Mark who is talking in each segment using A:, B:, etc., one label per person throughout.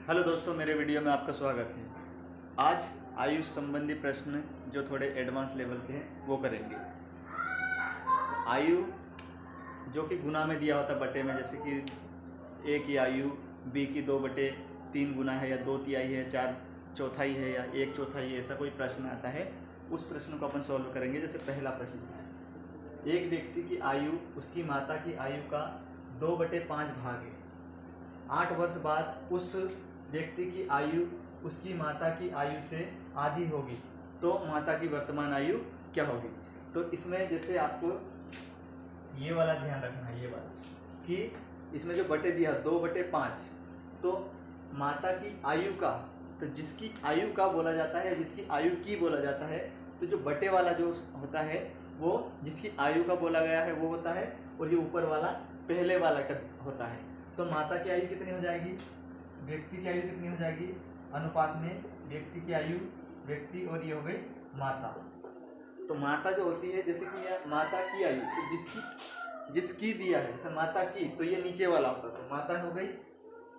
A: Hello दोस्तों, मेरे video में आपका स्वागत है। आज आयुष संबंधी प्रश्न जो थोड़े एडवांस लेवल के हैं वो करेंगे। आयु जो कि गुना में दिया होता बटे में, जैसे कि ए की आयु बी की 2/3 गुना है, या 2/3 है, 4/4 है, या 1/4 है, ऐसा कोई प्रश्न आता है उस प्रश्न को अपन सॉल्व करेंगे। जैसे पहला प्रश्न है, एक व्यक्ति की आयु उसकी माता की आयु का 2/5 भाग है। 8 वर्ष बाद उस व्यक्ति की आयु उसकी माता की आयु से आधी होगी, तो माता की वर्तमान आयु क्या होगी। तो इसमें जैसे आपको ये वाला ध्यान रखना है, ये वाला कि इसमें जो बटे दिया 2/5, तो माता की आयु का, तो जिसकी आयु का बोला जाता है, जिसकी आयु की बोला जाता है, तो जो बटे वाला जो होता है वो जिसकी आयु का बोला गया है वो होता है, और ये ऊपर वाला पहले वाला का होता है। तो माता की आयु कितनी हो जाएगी, व्यक्ति की आयु कितनी हो जाएगी, अनुपात में व्यक्ति की आयु, व्यक्ति और ये हो गई माता। तो माता जो होती है, जैसे कि यह माता की आयु, तो जिसकी दिया है, जैसे माता की, तो ये नीचे वाला होता है, तो माता हो गई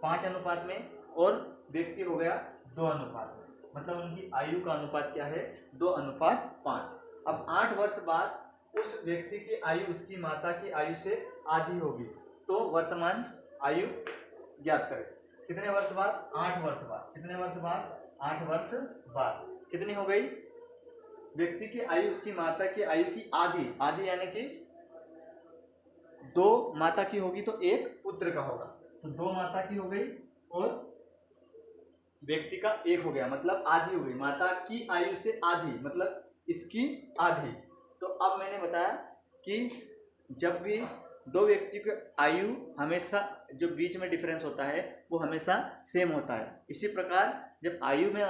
A: 5 अनुपात में और व्यक्ति हो गया 2 अनुपात में, मतलब उनकी आयु का अनुपात क्या है, 2:5। अब 8 वर्ष बाद उस व्यक्ति की आयु उसकी माता की आयु से आधी होगी, तो वर्तमान आयु ज्ञात करें। कितने वर्ष बाद, 8 वर्ष बाद। कितने वर्ष बाद, 8 वर्ष बाद। कितनी हो गई, व्यक्ति की आयु उसकी माता की आयु की आधी, आधी यानी कि 2 माता की होगी तो 1 पुत्र का होगा, तो 2 माता की हो गई और व्यक्ति का 1 हो गया, मतलब आधी हो गई। माता की आयु से आधी मतलब इसकी आधी। तो अब मैंने बताया कि जब भी 2 व्यक्ति की आयु हमेशा, जो बीच में डिफरेंस होता है वो हमेशा सेम होता है। इसी प्रकार जब आयु में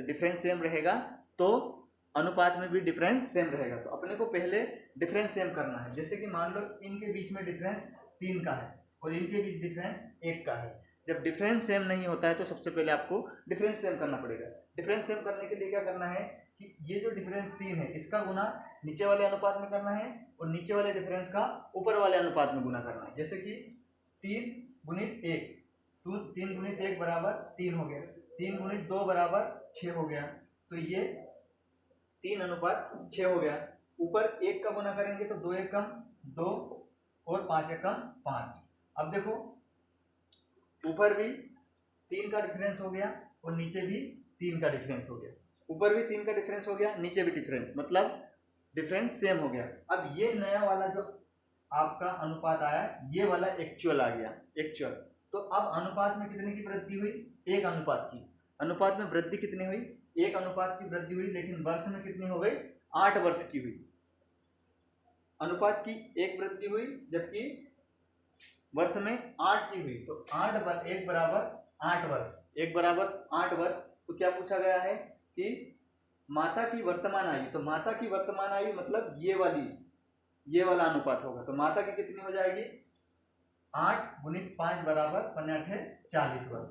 A: डिफरेंस सेम रहेगा तो अनुपात में भी डिफरेंस सेम रहेगा। तो अपने को पहले डिफरेंस सेम करना है। जैसे कि मान लो इनके बीच में डिफरेंस 3 का है और इनके बीच डिफरेंस 1 का है। जब डिफरेंस सेम नहीं होता है तो सबसे पहले आपको डिफरेंस सेम करना पड़ेगा। डिफरेंस सेम करने के लिए क्या करना है कि ये जो डिफरेंस 3 है इसका गुना नीचे वाले अनुपात में करना है और नीचे वाले डिफरेंस का ऊपर वाले अनुपात में गुना करना है। जैसे कि 3 गुणित 1, तो 3 गुणित 1 बराबर 3 हो गया, 3 गुणित 2 बराबर 6 हो गया, तो ये 3 अनुपात 6 हो गया। ऊपर 1 का गुना करेंगे तो 2 एकम 2 और 5 एकम 5। अब देखो ऊपर भी 3 का डिफरेंस हो गया और नीचे भी 3 का डिफरेंस हो गया। ऊपर भी 3 का डिफरेंस हो गया, नीचे भी डिफरेंस, मतलब डिफरेंस सेम हो गया। अब ये नया वाला जो आपका अनुपात आया, ये वाला एक्चुअल आ गया, एक्चुअल। तो अब अनुपात में कितने की वृद्धि हुई, 1 अनुपात की। अनुपात में वृद्धि कितनी हुई, 1 अनुपात की वृद्धि हुई, लेकिन वर्ष में कितनी हो गई, 8 वर्ष की हुई। अनुपात की 1 वृद्धि हुई जबकि वर्ष में 8 की हुई, तो 1 बराबर 8 वर्ष, 1 बराबर 8 वर्ष। तो क्या पूछा गया है कि माता की वर्तमान आयु, तो माता की वर्तमान आयु मतलब ये वाला अनुपात होगा। तो माता की कितनी हो जाएगी, 8 गुणित 5 बराबर 40 वर्ष।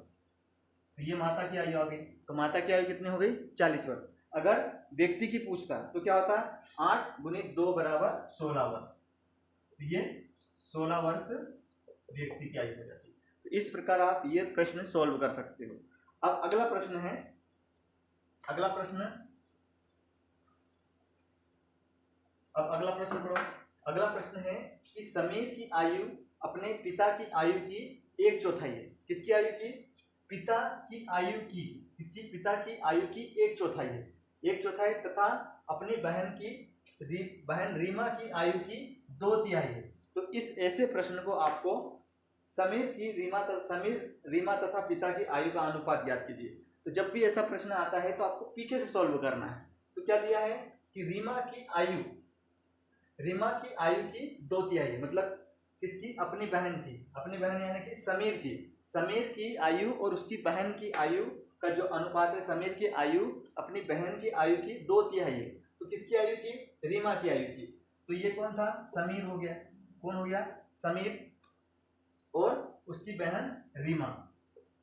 A: तो ये माता की आयु आ गई। तो माता की आयु कितनी हो गई, 40 वर्ष। अगर व्यक्ति की पूछता तो क्या होता, 8 गुणित 2 बराबर 16 वर्ष। तो ये 16 वर्ष व्यक्ति की आयु हो जाती है। तो इस प्रकार आप ये प्रश्न सॉल्व कर सकते हो। अब अगला प्रश्न है, अगला प्रश्न पढ़ो। अगला प्रश्न है कि समीर की आयु अपने पिता की आयु की 1/4 है। किसकी आयु की, पिता की आयु की, इसकी पिता की आयु की 1/4 है, 1/4 तथा अपनी बहन रीमा की आयु की 2/3 है। तो इस ऐसे प्रश्न को आपको समीर रीमा तथा पिता की आयु का अनुपात ज्ञात कीजिए। तो जब भी ऐसा प्रश्न आता है तो आपको पीछे से सॉल्व करना है। तो क्या दिया है कि रीमा की आयु की 2/3, मतलब किसकी, अपनी बहन यानी कि समीर की आयु और उसकी बहन की आयु का जो अनुपात है, समीर की आयु अपनी बहन की आयु की 2/3 है। तो किसकी आयु की, रीमा की आयु की। तो ये कौन था, समीर हो गया। कौन हो गया, समीर और उसकी बहन रीमा।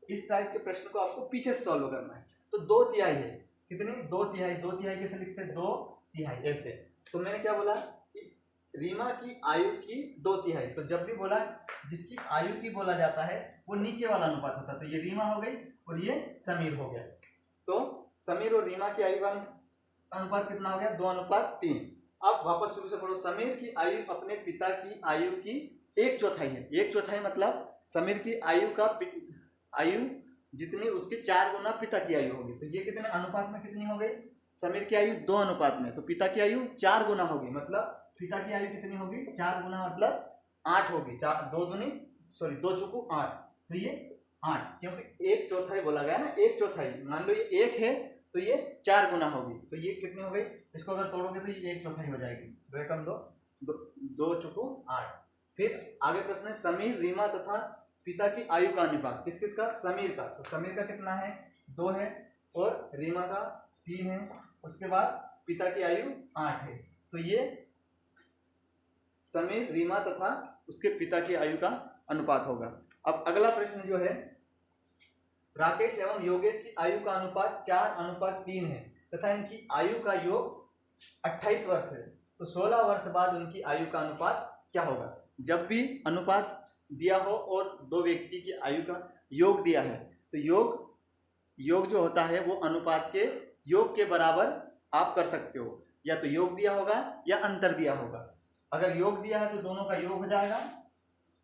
A: इस टाइप के प्रश्न को आपको पीछे से सॉल्व करना है। तो 2/3 है, कितनी, 2/3 कैसे लिखते हैं, 2/3 ऐसे। तो मैंने क्या बोला कि रीमा की आयु की 2/3। तो जब भी बोला जिसकी आयु की बोला जाता है वो नीचे वाला अनुपात होता है। तो ये रीमा हो गई और ये समीर हो गया। तो समीर और रीमा की आयु का अनुपात कितना हो गया? 2:3। अब वापस शुरू से पढ़ो। समीर की आयु अपने पिता की आयु की 1/4 है। 1/4 मतलब समीर की आयु जितनी उसकी 4 गुना पिता की आयु होगी। तो ये कितने अनुपात में कितनी हो गई? समीर की आयु 2 अनुपात में, तो पिता की आयु 4 गुना होगी। मतलब पिता की आयु कितनी होगी? 4 गुना मतलब 8 होगी। 2 चुकू 8, तो ये 8, क्योंकि 1/4 बोला गया ना, 1/4। मान लो ये 1 है तो ये 4 गुना होगी। तो ये कितनी हो गई? इसको अगर तोड़ोगे तो ये 1/4 हो जाएगी। 2 एकम 2 चुकू 8। फिर आगे प्रश्न है समीर, रीमा तथा पिता की आयु का अनुपात। किस किस का? समीर का। तो समीर का कितना है? 2 है और रीमा का 3 है। उसके बाद पिता की आयु 8 है। तो ये समीर, रीमा तथा उसके पिता की आयु का अनुपात होगा। अब अगला प्रश्न जो है, राकेश एवं योगेश की आयु का अनुपात 4:3 है तथा इनकी आयु का योग 28 वर्ष है। तो 16 वर्ष बाद उनकी आयु का अनुपात क्या होगा? जब भी अनुपात दिया हो और दो व्यक्ति की आयु का योग दिया है तो योग जो होता है वो अनुपात के योग के बराबर आप कर सकते हो। या तो योग दिया होगा या अंतर दिया होगा। अगर योग दिया है तो दोनों का योग हो जाएगा,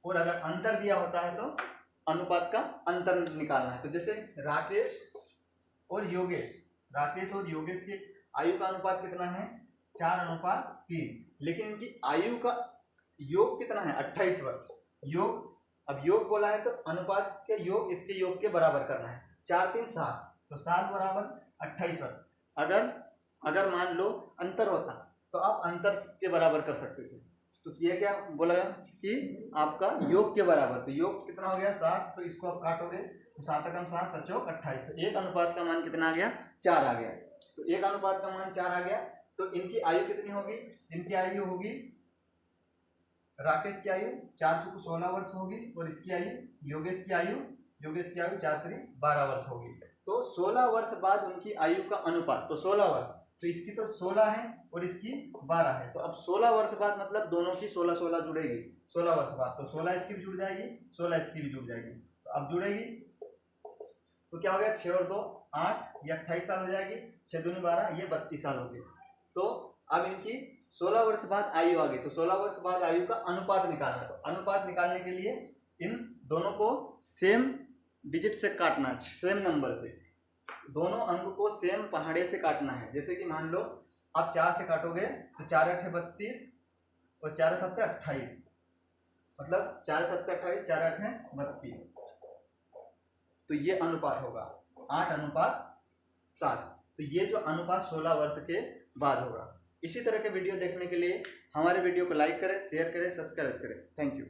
A: और अगर अंतर दिया होता है तो अनुपात का अंतर निकालना है। तो जैसे राकेश और योगेश की आयु का अनुपात कितना है? 4:3, लेकिन इनकी आयु का योग कितना है? 28 वर्ष। अब योग बोला है तो अनुपात के योग इसके योग के बराबर करना है। 4 3 7, तो 7 बराबर 28 वर्ष। अगर मान लो अंतर होता तो आप अंतर के बराबर कर सकते थे। तो ये क्या बोला कि आपका योग के बराबर। तो योग कितना हो गया? 7। तो इसको आप काटोगे तो 7 एकम 7, 7 चौक 28। तो एक अनुपात का मान कितना आ गया? 4 आ गया। तो एक अनुपात का मान 4 आ गया। तो इनकी आयु कितनी होगी? इनकी आयु होगी, राकेश की आयु 4 चुकू 16 वर्ष होगी, और इसकी आयु योगेश की आयु 4 3 12 वर्ष होगी। तो 16 वर्ष बाद उनकी आयु का अनुपात, तो 16 वर्ष, तो इसकी तो 16 है और इसकी 12 है। तो अब 16 वर्ष बाद मतलब दोनों की 16 जुड़ेगी 16 वर्ष बाद। तो 16 इसकी भी जुड़ जाएगी, 16 इसकी भी जुड़ जाएगी। तो अब जुड़ेगी तो क्या हो गया? 6 और 2 8, ये 28 साल हो जाएगी। 6 दूनी 12, ये 32 साल हो गए। तो अब इनकी 16 वर्ष बाद आयु आ गई। तो 16 वर्ष बाद आयु का अनुपात निकालना। तो अनुपात निकालने के लिए इन दोनों को सेम डिजिट से काटना, सेम नंबर से। दोनों अंक को सेम पहाड़े से काटना है। जैसे कि मान लो आप 4 से काटोगे तो 4 8 32 और 4 7 28, मतलब 4 7 28, 4 8 32। तो ये अनुपात होगा 8:7। तो ये जो अनुपात 16 वर्ष के बाद होगा। इसी तरह के वीडियो देखने के लिए हमारे वीडियो को लाइक करें, शेयर करें, सब्सक्राइब करें। Thank you.